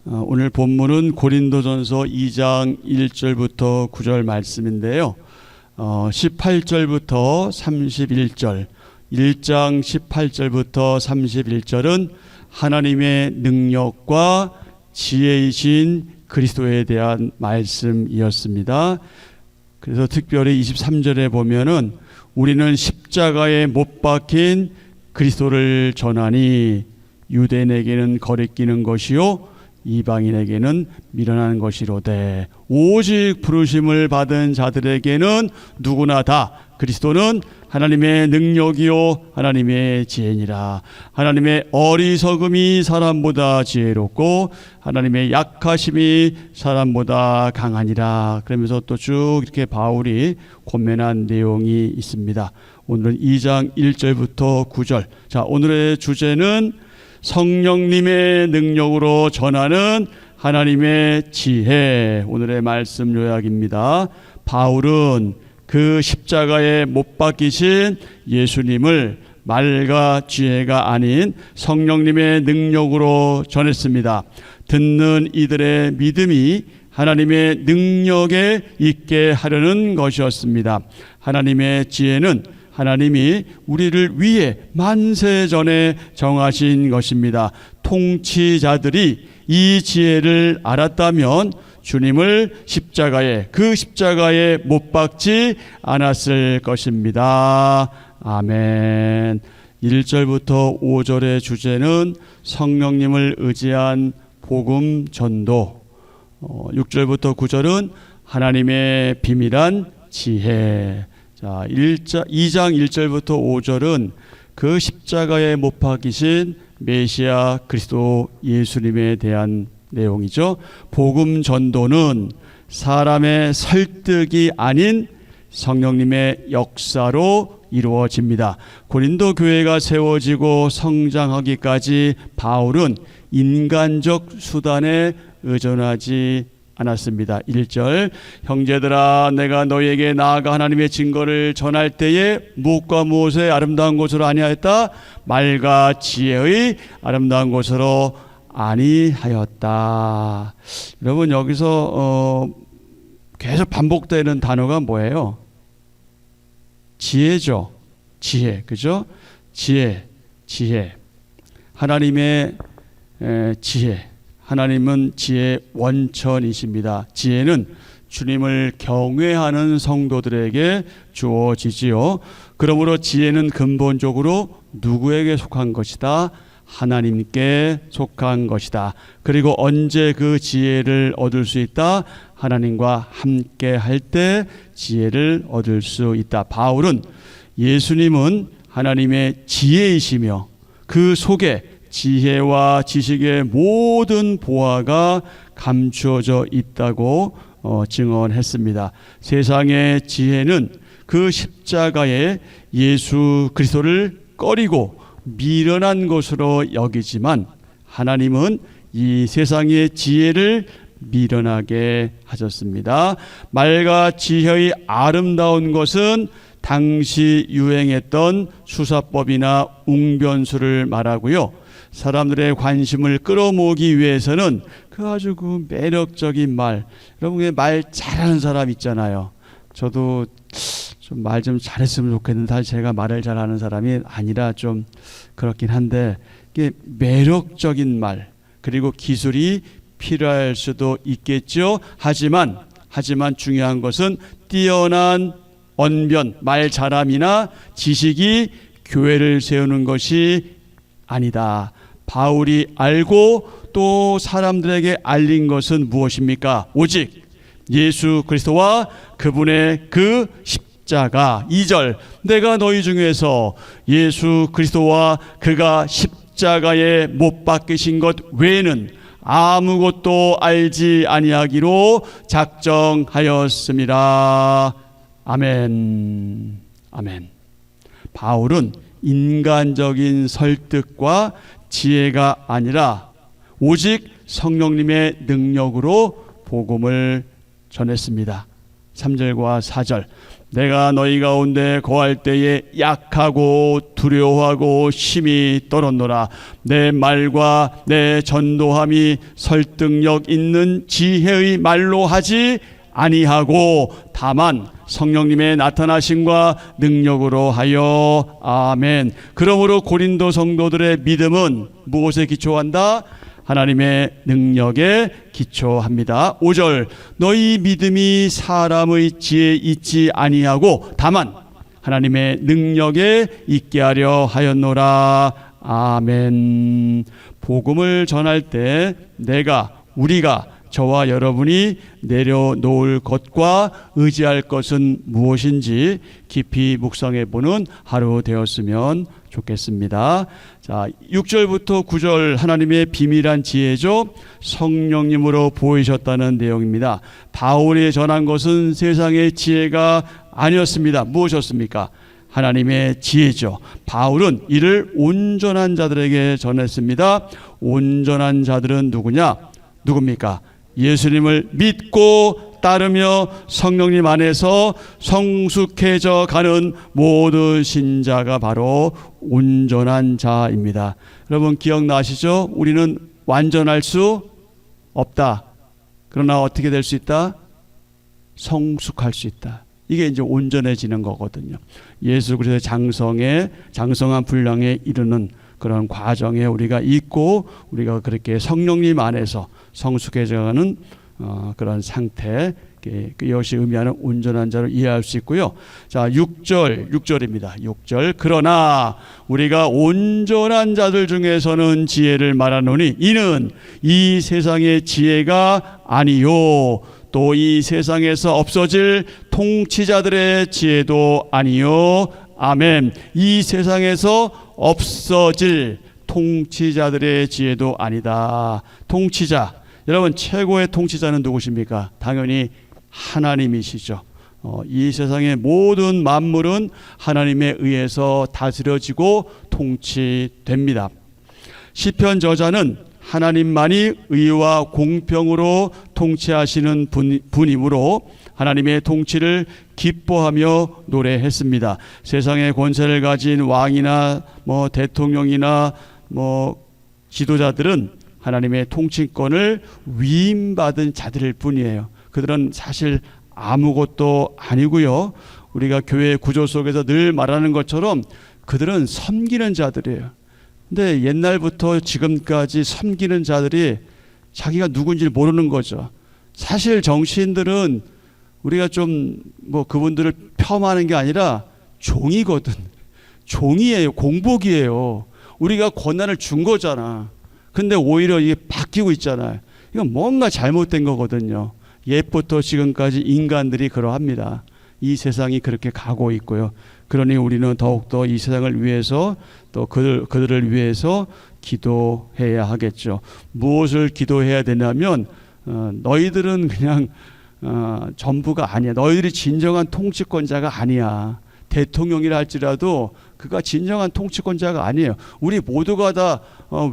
오늘 본문은 고린도전서 2장 1절부터 9절 말씀인데요. 18절부터 31절, 1장 18절부터 31절은 하나님의 능력과 지혜이신 그리스도에 대한 말씀이었습니다. 그래서 특별히 23절에 보면은 우리는 십자가에 못 박힌 그리스도를 전하니 유대인에게는 거리끼는 것이요 이방인에게는 미련한 것이로되 오직 부르심을 받은 자들에게는 누구나 다 그리스도는 하나님의 능력이요 하나님의 지혜니라. 하나님의 어리석음이 사람보다 지혜롭고 하나님의 약하심이 사람보다 강하니라. 그러면서 또 쭉 이렇게 바울이 권면한 내용이 있습니다. 오늘은 2장 1절부터 9절. 자, 오늘의 주제는 성령님의 능력으로 전하는 하나님의 지혜. 오늘의 말씀 요약입니다. 바울은 그 십자가에 못 박히신 예수님을 말과 지혜가 아닌 성령님의 능력으로 전했습니다. 듣는 이들의 믿음이 하나님의 능력에 있게 하려는 것이었습니다. 하나님의 지혜는 하나님이 우리를 위해 만세 전에 정하신 것입니다. 통치자들이 이 지혜를 알았다면 주님을 그 십자가에 못 박지 않았을 것입니다. 아멘. 1절부터 5절의 주제는 성령님을 의지한 복음 전도, 6절부터 9절은 하나님의 비밀한 지혜. 자, 2장 1절부터 5절은 그 십자가에 못 박히신 메시아 그리스도 예수님에 대한 내용이죠. 복음 전도는 사람의 설득이 아닌 성령님의 역사로 이루어집니다. 고린도 교회가 세워지고 성장하기까지 바울은 인간적 수단에 의존하지 않았습니다. 1절 형제들아 내가 너희에게 나아가 하나님의 증거를 전할 때에 무엇과 무엇의 아름다운 것으로 아니하였다? 말과 지혜의 아름다운 것으로 아니하였다. 여러분 여기서 계속 반복되는 단어가 뭐예요? 지혜죠. 지혜, 그죠? 지혜. 하나님의 지혜. 하나님은 지혜의 원천이십니다. 지혜는 주님을 경외하는 성도들에게 주어지지요. 그러므로 지혜는 근본적으로 누구에게 속한 것이다? 하나님께 속한 것이다. 그리고 언제 그 지혜를 얻을 수 있다? 하나님과 함께 할 때 지혜를 얻을 수 있다. 바울은 예수님은 하나님의 지혜이시며 그 속에 지혜와 지식의 모든 보화가 감추어져 있다고 증언했습니다. 세상의 지혜는 그 십자가에 예수 그리스도를 꺼리고 미련한 것으로 여기지만 하나님은 이 세상의 지혜를 미련하게 하셨습니다. 말과 지혜의 아름다운 것은 당시 유행했던 수사법이나 웅변수를 말하고요. 사람들의 관심을 끌어모으기 위해서는 그 아주 그 매력적인 말, 여러분 말 잘하는 사람 있잖아요. 저도 좀 말 좀 잘했으면 좋겠는데 사실 제가 말을 잘하는 사람이 아니라 좀 그렇긴 한데 이게 매력적인 말 그리고 기술이 필요할 수도 있겠죠. 하지만 중요한 것은 뛰어난 언변, 말 잘함이나 지식이 교회를 세우는 것이 아니다. 바울이 알고 또 사람들에게 알린 것은 무엇입니까? 오직 예수 그리스도와 그분의 그 십자가. 2절 내가 너희 중에서 예수 그리스도와 그가 십자가에 못 박히신 것 외에는 아무것도 알지 아니하기로 작정하였습니다. 아멘. 바울은 인간적인 설득과 지혜가 아니라 오직 성령님의 능력으로 복음을 전했습니다. 3절과 4절 내가 너희 가운데 거할 때에 약하고 두려워하고 심히 떨었노라. 내 말과 내 전도함이 설득력 있는 지혜의 말로 하지 아니하고 다만 성령님의 나타나심과 능력으로 하여. 아멘. 그러므로 고린도 성도들의 믿음은 무엇에 기초한다? 하나님의 능력에 기초합니다. 5절, 너희 믿음이 사람의 지혜에 있지 아니하고 다만 하나님의 능력에 있게 하려 하였노라. 아멘. 복음을 전할 때 우리가 저와 여러분이 내려놓을 것과 의지할 것은 무엇인지 깊이 묵상해 보는 하루 되었으면 좋겠습니다. 자, 6절부터 9절 하나님의 비밀한 지혜죠. 성령님으로 보이셨다는 내용입니다. 바울이 전한 것은 세상의 지혜가 아니었습니다. 무엇이었습니까? 하나님의 지혜죠. 바울은 이를 온전한 자들에게 전했습니다. 온전한 자들은 누굽니까? 예수님을 믿고 따르며 성령님 안에서 성숙해져 가는 모든 신자가 바로 온전한 자입니다. 여러분 기억나시죠? 우리는 완전할 수 없다. 그러나 어떻게 될 수 있다? 성숙할 수 있다. 이게 이제 온전해지는 거거든요. 예수 그리스도의 장성한 분량에 이르는 그런 과정에 우리가 있고, 우리가 그렇게 성령님 안에서 성숙해져가는 그런 상태, 그것이 의미하는 온전한 자를 이해할 수 있고요. 자, 6절입니다. 6절. 그러나 우리가 온전한 자들 중에서는 지혜를 말하노니 이는 이 세상의 지혜가 아니요 또 이 세상에서 없어질 통치자들의 지혜도 아니요. 아멘. 이 세상에서 없어질 통치자들의 지혜도 아니다. 통치자, 여러분 최고의 통치자는 누구십니까? 당연히 하나님이시죠. 이 세상의 모든 만물은 하나님에 의해서 다스려지고 통치됩니다. 시편 저자는 하나님만이 의와 공평으로 통치하시는 분이므로 하나님의 통치를 기뻐하며 노래했습니다. 세상의 권세를 가진 왕이나 대통령이나 지도자들은 하나님의 통치권을 위임받은 자들일 뿐이에요. 그들은 사실 아무것도 아니고요. 우리가 교회 구조 속에서 늘 말하는 것처럼 그들은 섬기는 자들이에요. 근데 옛날부터 지금까지 섬기는 자들이 자기가 누군지 모르는 거죠. 사실 정치인들은 우리가 좀 그분들을 폄하하는 게 아니라 종이거든. 종이에요. 공복이에요. 우리가 권한을 준 거잖아. 근데 오히려 이게 바뀌고 있잖아요. 이건 뭔가 잘못된 거거든요. 옛부터 지금까지 인간들이 그러합니다. 이 세상이 그렇게 가고 있고요. 그러니 우리는 더욱더 이 세상을 위해서 또 그들을 위해서 기도해야 하겠죠. 무엇을 기도해야 되냐면 너희들은 그냥 전부가 아니야. 너희들이 진정한 통치권자가 아니야. 대통령이라 할지라도 그가 진정한 통치권자가 아니에요. 우리 모두가 다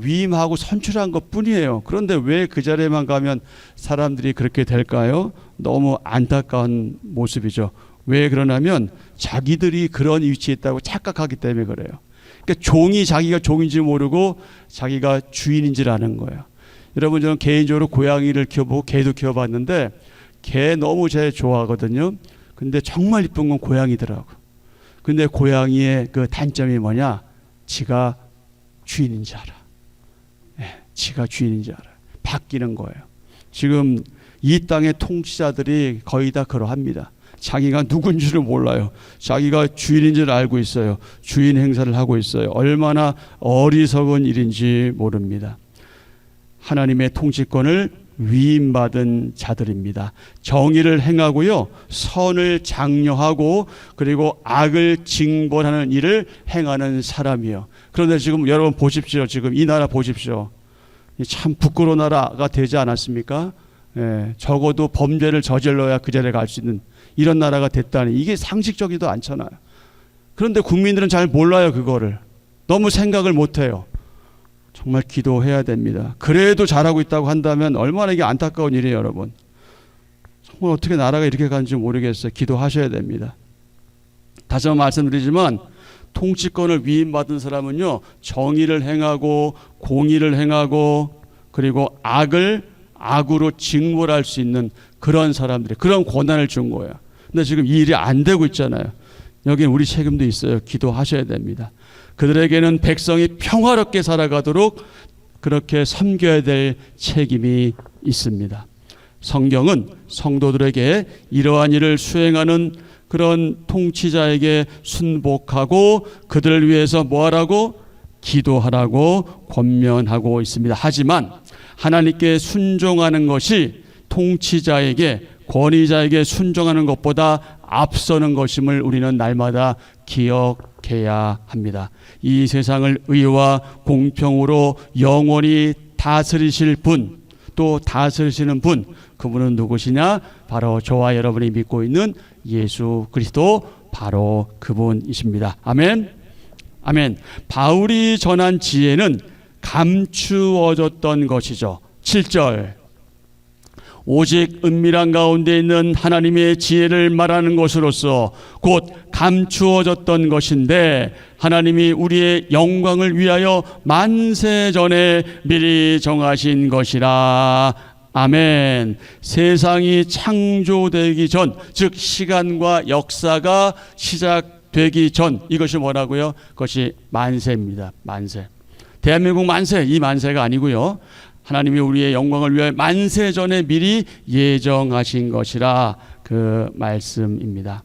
위임하고 선출한 것뿐이에요. 그런데 왜 그 자리에만 가면 사람들이 그렇게 될까요? 너무 안타까운 모습이죠. 왜 그러냐면 자기들이 그런 위치에 있다고 착각하기 때문에 그래요. 그러니까 종이 자기가 종인지 모르고 자기가 주인인 줄 아는 거예요. 여러분, 저는 개인적으로 고양이를 키워보고 개도 키워봤는데 개 너무 제가 좋아하거든요. 근데 정말 이쁜 건 고양이더라고. 근데 고양이의 그 단점이 뭐냐? 지가 주인인 줄 알아. 지가 주인인 줄 알아. 바뀌는 거예요. 지금 이 땅의 통치자들이 거의 다 그러합니다. 자기가 누군지를 몰라요. 자기가 주인인 줄 알고 있어요. 주인 행사를 하고 있어요. 얼마나 어리석은 일인지 모릅니다. 하나님의 통치권을 위임받은 자들입니다. 정의를 행하고요, 선을 장려하고 그리고 악을 징벌하는 일을 행하는 사람이에요. 그런데 지금 여러분 보십시오. 지금 이 나라 보십시오. 참 부끄러운 나라가 되지 않았습니까? 적어도 범죄를 저질러야 그 자리에 갈 수 있는 이런 나라가 됐다니, 이게 상식적이지도 않잖아요. 그런데 국민들은 잘 몰라요. 그거를 너무 생각을 못해요. 정말 기도해야 됩니다. 그래도 잘하고 있다고 한다면 얼마나 이게 안타까운 일이에요. 여러분, 정말 어떻게 나라가 이렇게 가는지 모르겠어요. 기도하셔야 됩니다. 다시 한번 말씀드리지만 통치권을 위임받은 사람은요, 정의를 행하고 공의를 행하고 그리고 악을 악으로 징벌할 수 있는 그런 사람들이 그런 권한을 준 거예요. 근데 지금 이 일이 안 되고 있잖아요. 여기는 우리 책임도 있어요. 기도하셔야 됩니다. 그들에게는 백성이 평화롭게 살아가도록 그렇게 섬겨야 될 책임이 있습니다. 성경은 성도들에게 이러한 일을 수행하는 그런 통치자에게 순복하고 그들을 위해서 뭐하라고? 기도하라고 권면하고 있습니다. 하지만 하나님께 순종하는 것이 통치자에게 권위자에게 순종하는 것보다 앞서는 것임을 우리는 날마다 기억해야 합니다. 이 세상을 의와 공평으로 영원히 다스리실 분, 또 다스리시는 분, 그분은 누구시냐? 바로 저와 여러분이 믿고 있는 예수 그리스도, 바로 그분이십니다. 아멘. 아멘. 바울이 전한 지혜는 감추어졌던 것이죠. 7절, 오직 은밀한 가운데 있는 하나님의 지혜를 말하는 것으로서 곧 감추어졌던 것인데 하나님이 우리의 영광을 위하여 만세 전에 미리 정하신 것이라. 아멘. 세상이 창조되기 전, 즉 시간과 역사가 시작되기 전, 이것이 뭐라고요? 그것이 만세입니다. 만세. 대한민국 만세, 이 만세가 아니고요, 하나님이 우리의 영광을 위하여 만세 전에 미리 예정하신 것이라, 그 말씀입니다.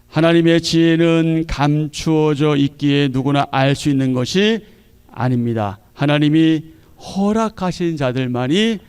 하나님의 지혜는 감추어져 있기에 누구나 알 수 있는 것이 아닙니다. 하나님이 허락하신 자들만이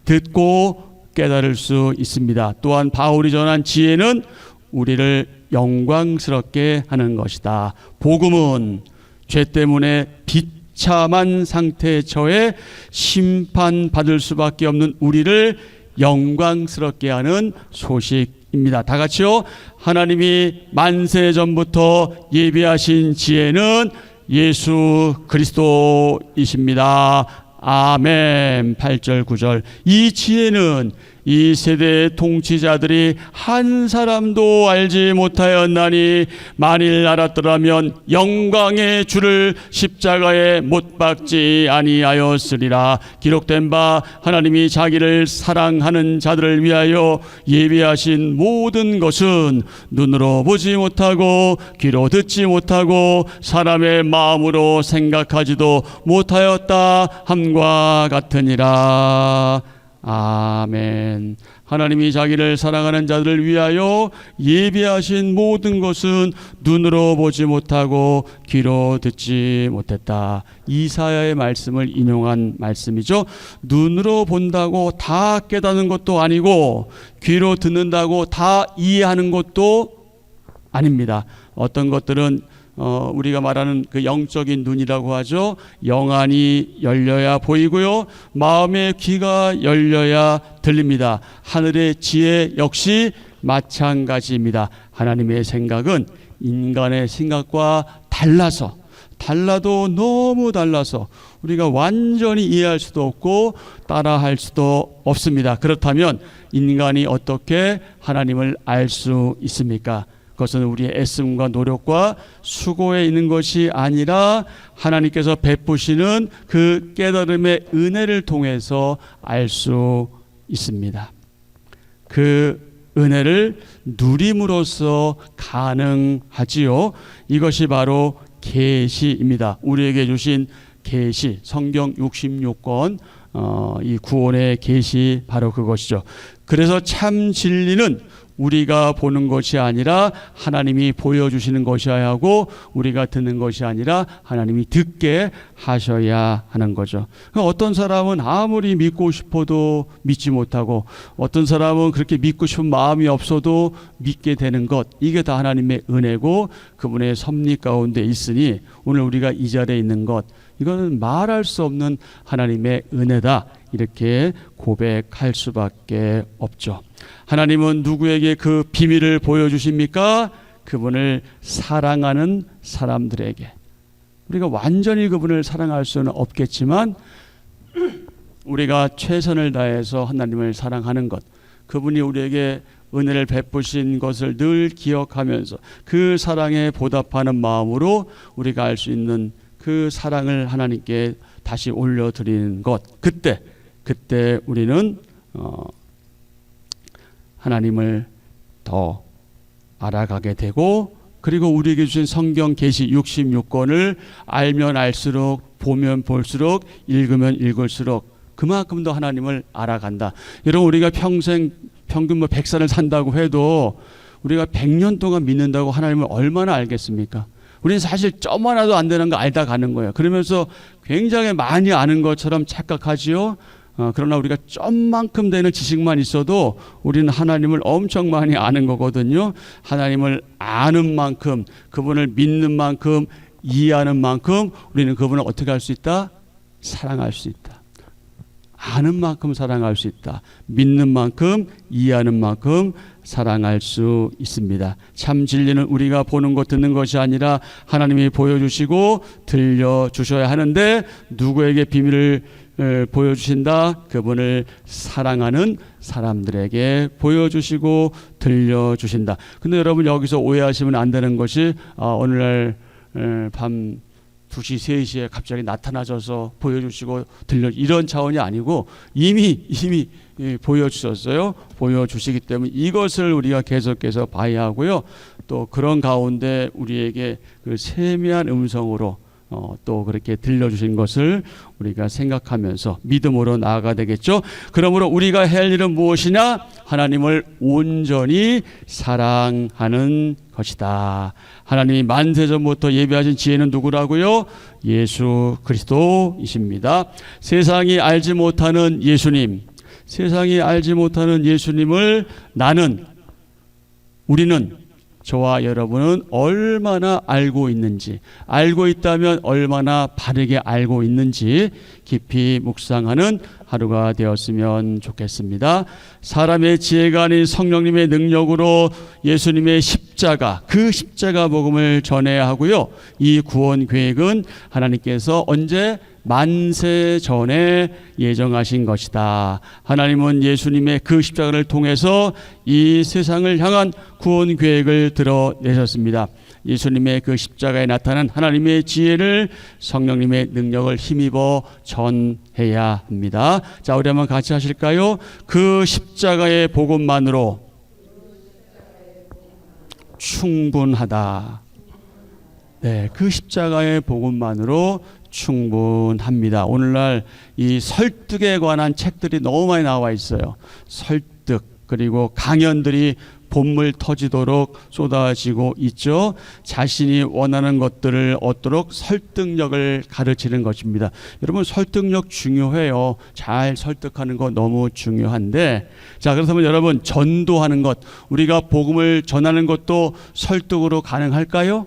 듣고 깨달을 수 있습니다. 또한 바울이 전한 지혜는 우리를 영광스럽게 하는 것이다. 복음은 죄 때문에 비참한 상태에 처해 심판받을 수밖에 없는 우리를 영광스럽게 하는 소식입니다. 다 같이요. 하나님이 만세 전부터 예비하신 지혜는 예수 그리스도이십니다. 아멘. 8절 9절. 이 지혜는 이 세대의 통치자들이 한 사람도 알지 못하였나니 만일 알았더라면 영광의 주를 십자가에 못 박지 아니하였으리라. 기록된 바 하나님이 자기를 사랑하는 자들을 위하여 예비하신 모든 것은 눈으로 보지 못하고 귀로 듣지 못하고 사람의 마음으로 생각하지도 못하였다 함과 같으니라. 아멘. 하나님이 자기를 사랑하는 자들을 위하여 예비하신 모든 것은 눈으로 보지 못하고 귀로 듣지 못했다. 이사야의 말씀을 인용한 말씀이죠. 눈으로 본다고 다 깨닫는 것도 아니고 귀로 듣는다고 다 이해하는 것도 아닙니다. 어떤 것들은 우리가 말하는 그 영적인 눈이라고 하죠. 영안이 열려야 보이고요, 마음의 귀가 열려야 들립니다. 하늘의 지혜 역시 마찬가지입니다. 하나님의 생각은 인간의 생각과 달라도 너무 달라서 우리가 완전히 이해할 수도 없고 따라할 수도 없습니다. 그렇다면 인간이 어떻게 하나님을 알 수 있습니까? 그것은 우리의 애씀과 노력과 수고에 있는 것이 아니라 하나님께서 베푸시는 그 깨달음의 은혜를 통해서 알 수 있습니다. 그 은혜를 누림으로써 가능하지요. 이것이 바로 계시입니다. 우리에게 주신 계시, 성경 66권, 이 구원의 계시, 바로 그것이죠. 그래서 참 진리는 우리가 보는 것이 아니라 하나님이 보여주시는 것이어야 하고, 우리가 듣는 것이 아니라 하나님이 듣게 하셔야 하는 거죠. 어떤 사람은 아무리 믿고 싶어도 믿지 못하고, 어떤 사람은 그렇게 믿고 싶은 마음이 없어도 믿게 되는 것, 이게 다 하나님의 은혜고 그분의 섭리 가운데 있으니 오늘 우리가 이 자리에 있는 것, 이거는 말할 수 없는 하나님의 은혜다, 이렇게 고백할 수밖에 없죠. 하나님은 누구에게 그 비밀을 보여주십니까? 그분을 사랑하는 사람들에게. 우리가 완전히 그분을 사랑할 수는 없겠지만 우리가 최선을 다해서 하나님을 사랑하는 것, 그분이 우리에게 은혜를 베푸신 것을 늘 기억하면서 그 사랑에 보답하는 마음으로 우리가 알 수 있는 그 사랑을 하나님께 다시 올려드리는 것, 그때 우리는 하나님을 더 알아가게 되고, 그리고 우리에게 주신 성경 계시 66권을 알면 알수록, 보면 볼수록, 읽으면 읽을수록 그만큼 더 하나님을 알아간다. 여러분, 우리가 평생 평균 100살을 산다고 해도 우리가 100년 동안 믿는다고 하나님을 얼마나 알겠습니까? 우리는 사실 점 하나도 안 되는 거 알다 가는 거예요. 그러면서 굉장히 많이 아는 것처럼 착각하지요. 그러나 우리가 점만큼 되는 지식만 있어도 우리는 하나님을 엄청 많이 아는 거거든요. 하나님을 아는 만큼, 그분을 믿는 만큼, 이해하는 만큼 우리는 그분을 어떻게 할 수 있다? 사랑할 수 있다. 아는 만큼 사랑할 수 있다. 믿는 만큼, 이해하는 만큼 사랑할 수 있습니다. 참 진리는 우리가 보는 것, 듣는 것이 아니라 하나님이 보여주시고 들려주셔야 하는데, 누구에게 비밀을 보여주신다? 그분을 사랑하는 사람들에게 보여주시고 들려주신다. 근데 여러분, 여기서 오해하시면 안 되는 것이 오늘날 밤 2시, 3시에 갑자기 나타나셔서 보여주시고 이런 차원이 아니고 이미 보여주셨어요. 보여주시기 때문에 이것을 우리가 계속해서 봐야 하고요. 또 그런 가운데 우리에게 그 세미한 음성으로 또 그렇게 들려주신 것을 우리가 생각하면서 믿음으로 나아가 되겠죠. 그러므로 우리가 해야 할 일은 무엇이냐? 하나님을 온전히 사랑하는 것이다. 하나님이 만세전부터 예비하신 지혜는 누구라고요? 예수 그리스도이십니다. 세상이 알지 못하는 예수님, 세상이 알지 못하는 예수님을 우리는, 저와 여러분은 얼마나 알고 있는지, 알고 있다면 얼마나 바르게 알고 있는지 깊이 묵상하는 하루가 되었으면 좋겠습니다. 사람의 지혜가 아닌 성령님의 능력으로 예수님의 십자가, 그 십자가 복음을 전해야 하고요. 이 구원 계획은 하나님께서 언제? 만세 전에 예정하신 것이다. 하나님은 예수님의 그 십자가를 통해서 이 세상을 향한 구원 계획을 드러내셨습니다. 예수님의 그 십자가에 나타난 하나님의 지혜를, 성령님의 능력을 힘입어 전해야 합니다. 자, 우리 한번 같이 하실까요? 그 십자가의 복음만으로 충분하다. 네, 그 십자가의 복음만으로 충분합니다. 오늘날 이 설득에 관한 책들이 너무 많이 나와 있어요. 설득, 그리고 강연들이 본물 터지도록 쏟아지고 있죠. 자신이 원하는 것들을 얻도록 설득력을 가르치는 것입니다. 여러분, 설득력 중요해요. 잘 설득하는 거 너무 중요한데, 자, 그렇다면 여러분, 전도하는 것, 우리가 복음을 전하는 것도 설득으로 가능할까요?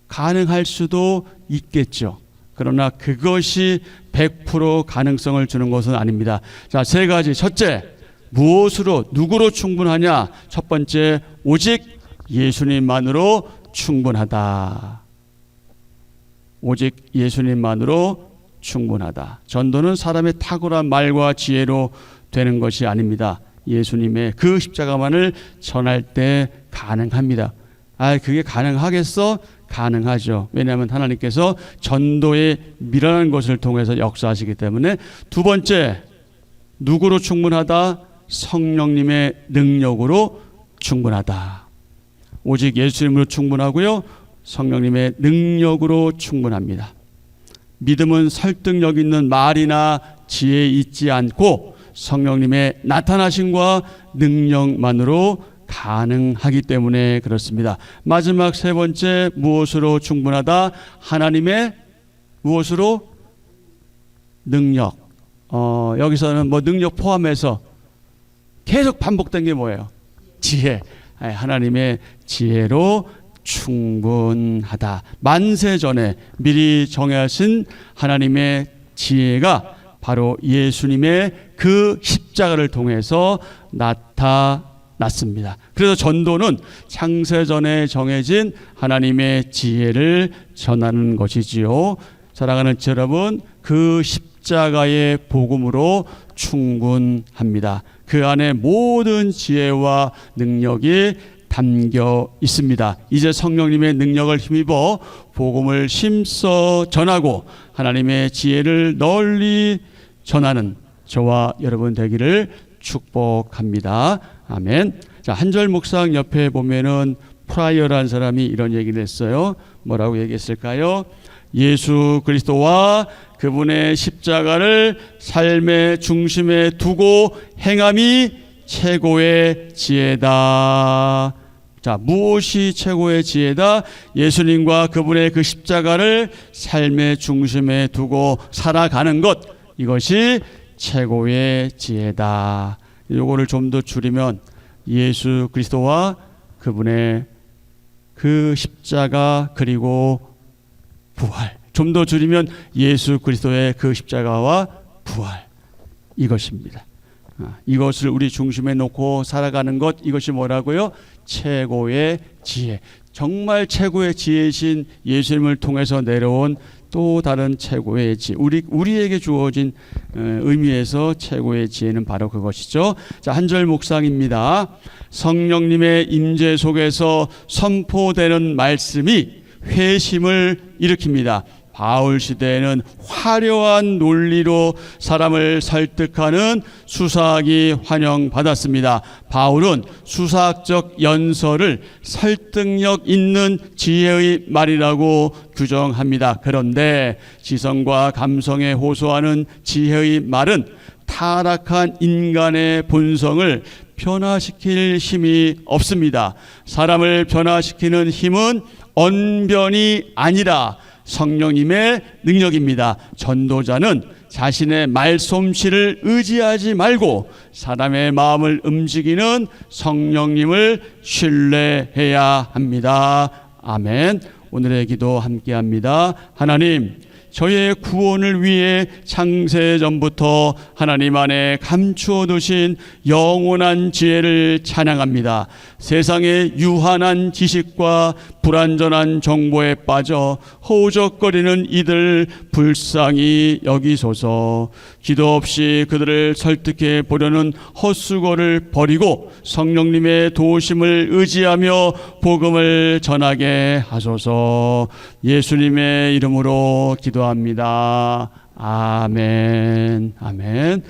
가능할 수도 있겠죠. 그러나 그것이 100% 가능성을 주는 것은 아닙니다. 자, 3가지. 첫째, 무엇으로, 누구로 충분하냐? 첫 번째, 오직 예수님만으로 충분하다. 오직 예수님만으로 충분하다. 전도는 사람의 탁월한 말과 지혜로 되는 것이 아닙니다. 예수님의 그 십자가만을 전할 때 가능합니다. 그게 가능하겠어? 가능하죠. 왜냐하면 하나님께서 전도에 미련한 것을 통해서 역사하시기 때문에. 두 번째, 누구로 충분하다? 성령님의 능력으로 충분하다. 오직 예수님으로 충분하고요, 성령님의 능력으로 충분합니다. 믿음은 설득력 있는 말이나 지혜 있지 않고 성령님의 나타나심과 능력만으로 가능하기 때문에 그렇습니다. 마지막 3번째, 무엇으로 충분하다? 하나님의 무엇으로? 능력. 여기서는 능력 포함해서 계속 반복된 게 뭐예요? 지혜. 하나님의 지혜로 충분하다. 만세 전에 미리 정하신 하나님의 지혜가 바로 예수님의 그 십자가를 통해서 나타났습니다. 그래서 전도는 창세전에 정해진 하나님의 지혜를 전하는 것이지요. 사랑하는 여러분, 그 십자가의 복음으로 충분합니다. 그 안에 모든 지혜와 능력이 담겨 있습니다. 이제 성령님의 능력을 힘입어 복음을 힘써 전하고 하나님의 지혜를 널리 전하는 저와 여러분 되기를 축복합니다. 아멘. 자, 한절 묵상 옆에 보면은 프라이어라는 사람이 이런 얘기를 했어요. 뭐라고 얘기했을까요? 예수 그리스도와 그분의 십자가를 삶의 중심에 두고 행함이 최고의 지혜다. 자, 무엇이 최고의 지혜다? 예수님과 그분의 그 십자가를 삶의 중심에 두고 살아가는 것, 이것이 최고의 지혜다. 요거를 좀 더 줄이면 예수 그리스도와 그분의 그 십자가 그리고 부활. 좀 더 줄이면 예수 그리스도의 그 십자가와 부활. 이것입니다. 이것을 우리 중심에 놓고 살아가는 것, 이것이 뭐라고요? 최고의 지혜. 정말 최고의 지혜이신 예수님을 통해서 내려온 또 다른 최고의 지혜. 우리에게 주어진 의미에서 최고의 지혜는 바로 그것이죠. 자, 한 절 묵상입니다. 성령님의 임재 속에서 선포되는 말씀이 회심을 일으킵니다. 바울 시대에는 화려한 논리로 사람을 설득하는 수사학이 환영받았습니다. 바울은 수사학적 연설을 설득력 있는 지혜의 말이라고 규정합니다. 그런데 지성과 감성에 호소하는 지혜의 말은 타락한 인간의 본성을 변화시킬 힘이 없습니다. 사람을 변화시키는 힘은 언변이 아니라 성령님의 능력입니다. 전도자는 자신의 말솜씨를 의지하지 말고 사람의 마음을 움직이는 성령님을 신뢰해야 합니다. 아멘. 오늘의 기도 함께합니다. 하나님, 저의 구원을 위해 창세전부터 하나님 안에 감추어 두신 영원한 지혜를 찬양합니다. 세상의 유한한 지식과 불완전한 정보에 빠져 허우적거리는 이들 불쌍히 여기소서. 기도 없이 그들을 설득해 보려는 헛수고를 버리고 성령님의 도우심을 의지하며 복음을 전하게 하소서. 예수님의 이름으로 기도합니다. 아멘. 아멘.